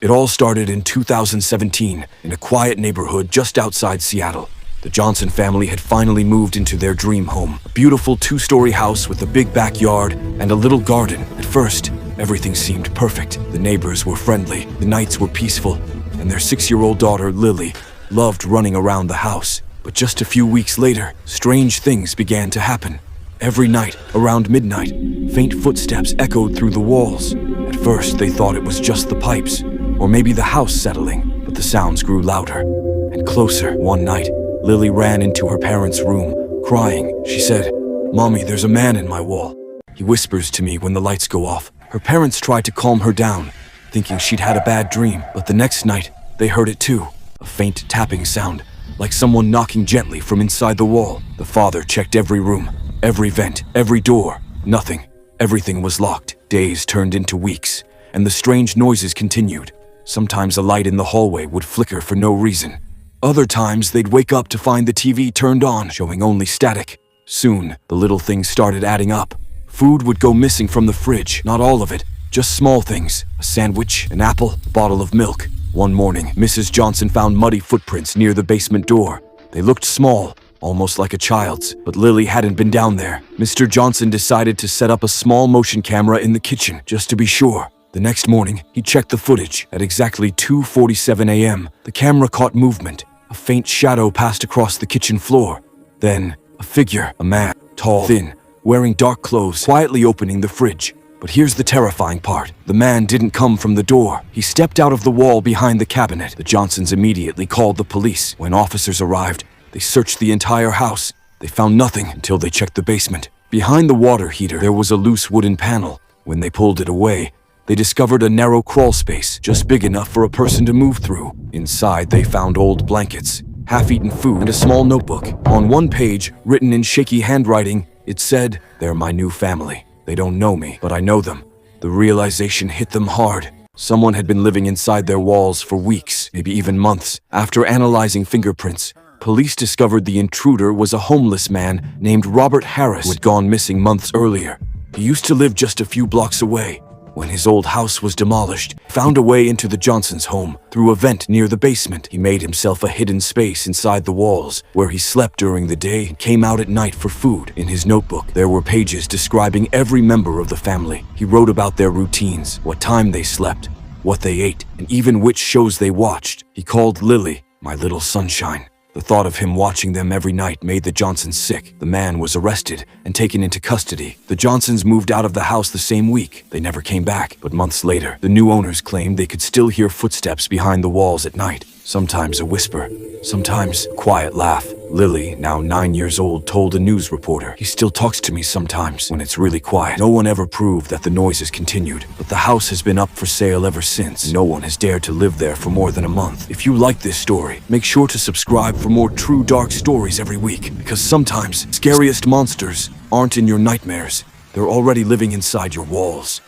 It all started in 2017 in a quiet neighborhood just outside Seattle. The Johnson family had finally moved into their dream home, a beautiful two-story house with a big backyard and a little garden. At first, everything seemed perfect. The neighbors were friendly, the nights were peaceful, and their 6-year-old daughter, Lily, loved running around the house. But just a few weeks later, strange things began to happen. Every night, around midnight, faint footsteps echoed through the walls. At first, they thought it was just the pipes, or maybe the house settling, but the sounds grew louder and closer. One night, Lily ran into her parents' room, crying. She said, "Mommy, there's a man in my wall. He whispers to me when the lights go off." Her parents tried to calm her down, thinking she'd had a bad dream, but the next night, they heard it too, a faint tapping sound, like someone knocking gently from inside the wall. The father checked every room, every vent, every door. Nothing. Everything was locked. Days turned into weeks, and the strange noises continued. Sometimes a light in the hallway would flicker for no reason. Other times they'd wake up to find the TV turned on, showing only static. Soon, the little things started adding up. Food would go missing from the fridge, not all of it, just small things. A sandwich, an apple, a bottle of milk. One morning, Mrs. Johnson found muddy footprints near the basement door. They looked small, almost like a child's, but Lily hadn't been down there. Mr. Johnson decided to set up a small motion camera in the kitchen, just to be sure. The next morning, he checked the footage. At exactly 2:47 a.m., the camera caught movement. A faint shadow passed across the kitchen floor. Then, a figure, a man, tall, thin, wearing dark clothes, quietly opening the fridge. But here's the terrifying part. The man didn't come from the door. He stepped out of the wall behind the cabinet. The Johnsons immediately called the police. When officers arrived, they searched the entire house. They found nothing until they checked the basement. Behind the water heater, there was a loose wooden panel. When they pulled it away, they discovered a narrow crawl space, just big enough for a person to move through. Inside, they found old blankets, half-eaten food, and a small notebook. On one page, written in shaky handwriting, it said, "They're my new family. They don't know me, but I know them." The realization hit them hard. Someone had been living inside their walls for weeks, maybe even months. After analyzing fingerprints, police discovered the intruder was a homeless man named Robert Harris, who had gone missing months earlier. He used to live just a few blocks away. When his old house was demolished, he found a way into the Johnsons' home through a vent near the basement. He made himself a hidden space inside the walls, where he slept during the day and came out at night for food. In his notebook, there were pages describing every member of the family. He wrote about their routines, what time they slept, what they ate, and even which shows they watched. He called Lily, "my little sunshine." The thought of him watching them every night made the Johnsons sick. The man was arrested and taken into custody. The Johnsons moved out of the house the same week. They never came back, but months later, the new owners claimed they could still hear footsteps behind the walls at night. Sometimes a whisper, sometimes a quiet laugh. Lily, now 9 years old, told a news reporter, "He still talks to me sometimes when it's really quiet." No one ever proved that the noises continued, but the house has been up for sale ever since. No one has dared to live there for more than a month. If you like this story, make sure to subscribe for more true dark stories every week, because sometimes scariest monsters aren't in your nightmares. They're already living inside your walls.